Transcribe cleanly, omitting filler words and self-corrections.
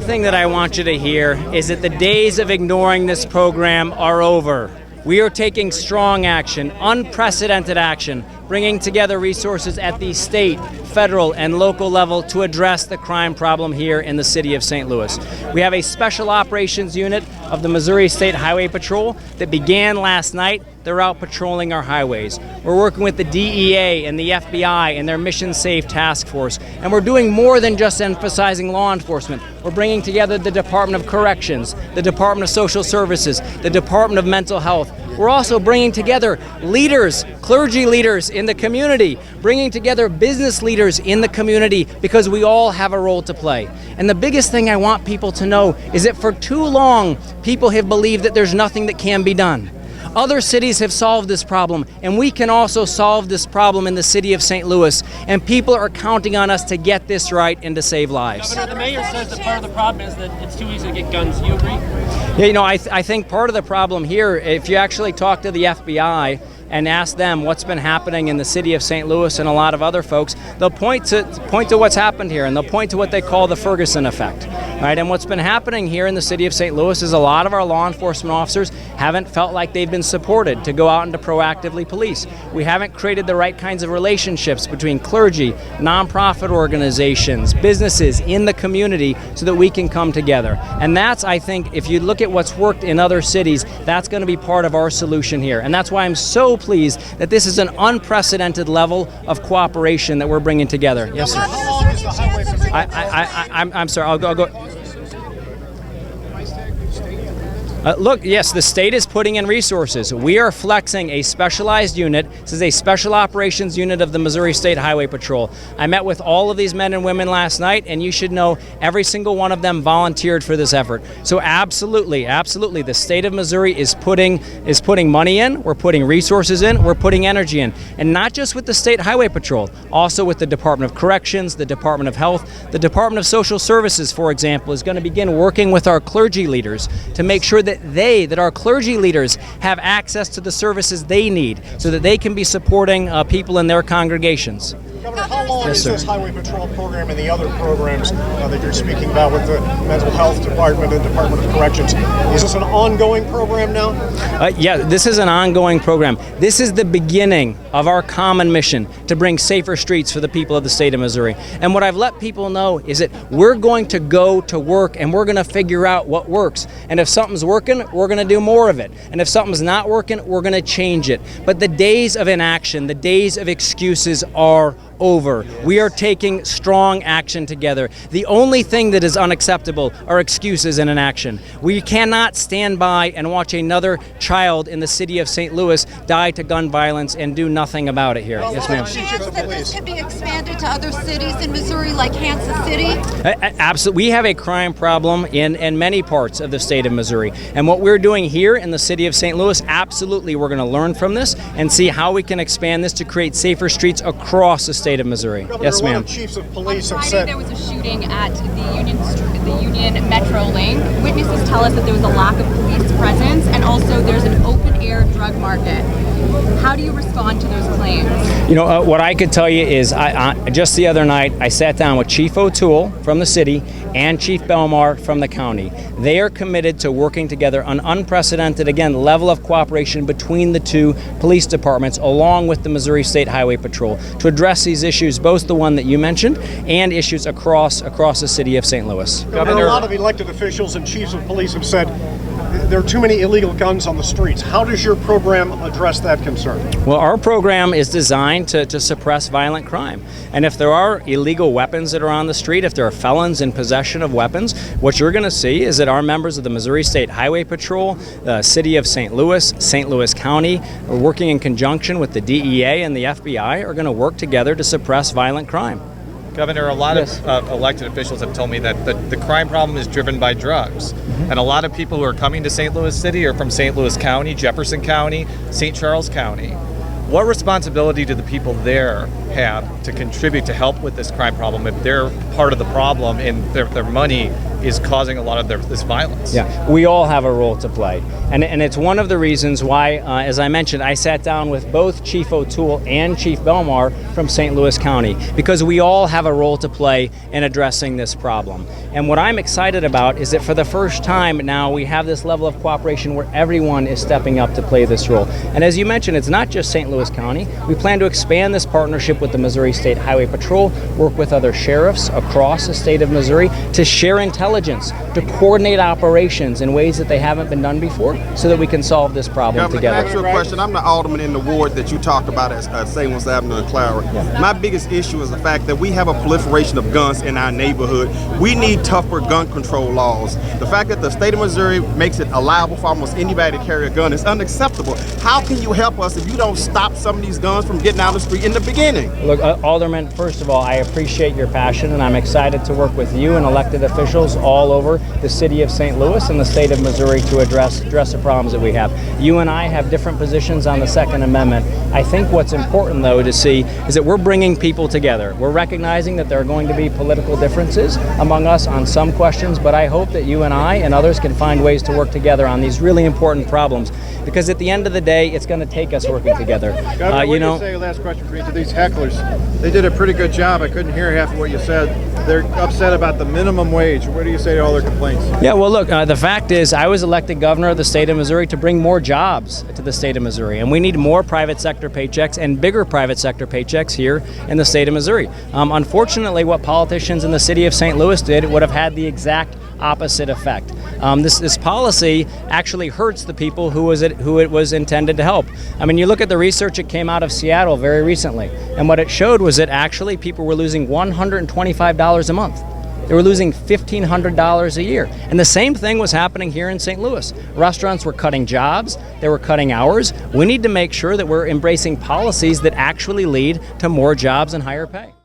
thing that I want you to hear is that the days of ignoring this program are over. We are taking strong action, unprecedented action, bringing together resources at the state, federal, and local level to address the crime problem here in the city of St. Louis. We have a special operations unit of the Missouri State Highway Patrol that began last night. They're out patrolling our highways. We're working with the DEA and the FBI and their Mission Safe Task Force. And we're doing more than just emphasizing law enforcement. We're bringing together the Department of Corrections, the Department of Social Services, the Department of Mental Health. We're also bringing together leaders, clergy leaders in the community, bringing together business leaders in the community, because we all have a role to play. And the biggest thing I want people to know is that for too long, people have believed that there's nothing that can be done. Other cities have solved this problem, and we can also solve this problem in the city of St. Louis. And people are counting on us to get this right and to save lives. Governor, the mayor says that part of the problem is that it's too easy to get guns. Do you agree? Yeah, you know, I think part of the problem here, if you actually talk to the FBI and ask them what's been happening in the city of St. Louis and a lot of other folks, they'll point to what's happened here, and they'll point to what they call the Ferguson effect. Right? And what's been happening here in the city of St. Louis is a lot of our law enforcement officers haven't felt like they've been supported to go out and to proactively police. We haven't created the right kinds of relationships between clergy, nonprofit organizations, businesses in the community so that we can come together. And that's, I think, if you look at what's worked in other cities, that's going to be part of our solution here. And that's why I'm so pleased that this is an unprecedented level of cooperation that we're bringing together. Yes, sir. How long is the highway patrol? I'm sorry. I'll go. Look, yes, the state is putting in resources. We are flexing a specialized unit. This is a special operations unit of the Missouri State Highway Patrol. I met with all of these men and women last night, and you should know every single one of them volunteered for this effort. So absolutely, the state of Missouri is putting money in, we're putting resources in, we're putting energy in. And not just with the State Highway Patrol, also with the Department of Corrections, the Department of Health, the Department of Social Services, for example, is going to begin working with our clergy leaders to make sure that our clergy leaders have access to the services they need so that they can be supporting people in their congregations. Governor, how long is this Highway Patrol program and the other programs that you're speaking about with the Mental Health Department and Department of Corrections? Is this an ongoing program now? Yeah, this is an ongoing program. This is the beginning of our common mission to bring safer streets for the people of the state of Missouri. And what I've let people know is that we're going to go to work and we're going to figure out what works. And if something's working, we're going to do more of it. And if something's not working, we're going to change it. But the days of inaction, the days of excuses are over. We are taking strong action together. The only thing that is unacceptable are excuses and inaction. We cannot stand by and watch another child in the city of St. Louis die to gun violence and do nothing about it here. Yes, ma'am. Chance that this could be expanded to other cities in Missouri, like Kansas City? Absolutely. We have a crime problem in many parts of the state of Missouri. And what we're doing here in the city of St. Louis, absolutely, we're going to learn from this and see how we can expand this to create safer streets across the state of Missouri. Governor, Yes, ma'am. A lot of chiefs of police On have Friday, said there was a shooting at the Union Metro Link. Witnesses tell us that there was a lack of police presence, and also there's an open-air drug market. How do you respond to those claims? You know, what I could tell you is just the other night, I sat down with Chief O'Toole from the city and Chief Belmar from the county. They are committed to working together on unprecedented, again, level of cooperation between the two police departments, along with the Missouri State Highway Patrol, to address these issues, both the one that you mentioned and issues across the city of St. Louis. Governor, a lot of elected officials and chiefs of police have said there are too many illegal guns on the streets. How does your program address that concern? Well, our program is designed to suppress violent crime. And if there are illegal weapons that are on the street, if there are felons in possession of weapons, what you're going to see is that our members of the Missouri State Highway Patrol, the City of St. Louis County, are working in conjunction with the DEA and the FBI, are going to work together to suppress violent crime. Governor, a lot of elected officials have told me that the crime problem is driven by drugs. Mm-hmm. And a lot of people who are coming to St. Louis City are from St. Louis County, Jefferson County, St. Charles County. What responsibility do the people there have to contribute to help with this crime problem if they're part of the problem and their money is causing a lot of this violence. Yeah, we all have a role to play. And it's one of the reasons why, as I mentioned, I sat down with both Chief O'Toole and Chief Belmar from St. Louis County, because we all have a role to play in addressing this problem. And what I'm excited about is that for the first time now we have this level of cooperation where everyone is stepping up to play this role. And as you mentioned, it's not just St. Louis County. We plan to expand this partnership with the Missouri State Highway Patrol, work with other sheriffs across the state of Missouri to share intelligence, to coordinate operations in ways that they haven't been done before, so that we can solve this problem Governor, together. Can I ask you a question? I'm the alderman in the ward that you talked about at St. Louis Avenue and Clara. Yeah. My biggest issue is the fact that we have a proliferation of guns in our neighborhood. We need tougher gun control laws. The fact that the state of Missouri makes it allowable for almost anybody to carry a gun is unacceptable. How can you help us if you don't stop some of these guns from getting out the street in the beginning? Look, Alderman, first of all, I appreciate your passion, and I'm excited to work with you and elected officials all over the city of St. Louis and the state of Missouri to address the problems that we have. You and I have different positions on the Second Amendment. I think what's important, though, to see is that we're bringing people together. We're recognizing that there are going to be political differences among us on some questions, but I hope that you and I and others can find ways to work together on these really important problems, because at the end of the day, it's going to take us working together. Governor, what do you say, last question for you, to these hecklers? They did a pretty good job. I couldn't hear half of what you said. They're upset about the minimum wage. What do you say to all their complaints? Yeah, well, look, the fact is I was elected governor of the state of Missouri to bring more jobs to the state of Missouri, and we need more private sector paychecks and bigger private sector paychecks here in the state of Missouri. Unfortunately, what politicians in the city of St. Louis did would have had the exact opposite effect. This policy actually hurts the people who it was intended to help. I mean, you look at the research that came out of Seattle very recently, and what it showed was that actually people were losing $125 a month. They were losing $1,500 a year. And the same thing was happening here in St. Louis. Restaurants were cutting jobs, they were cutting hours. We need to make sure that we're embracing policies that actually lead to more jobs and higher pay.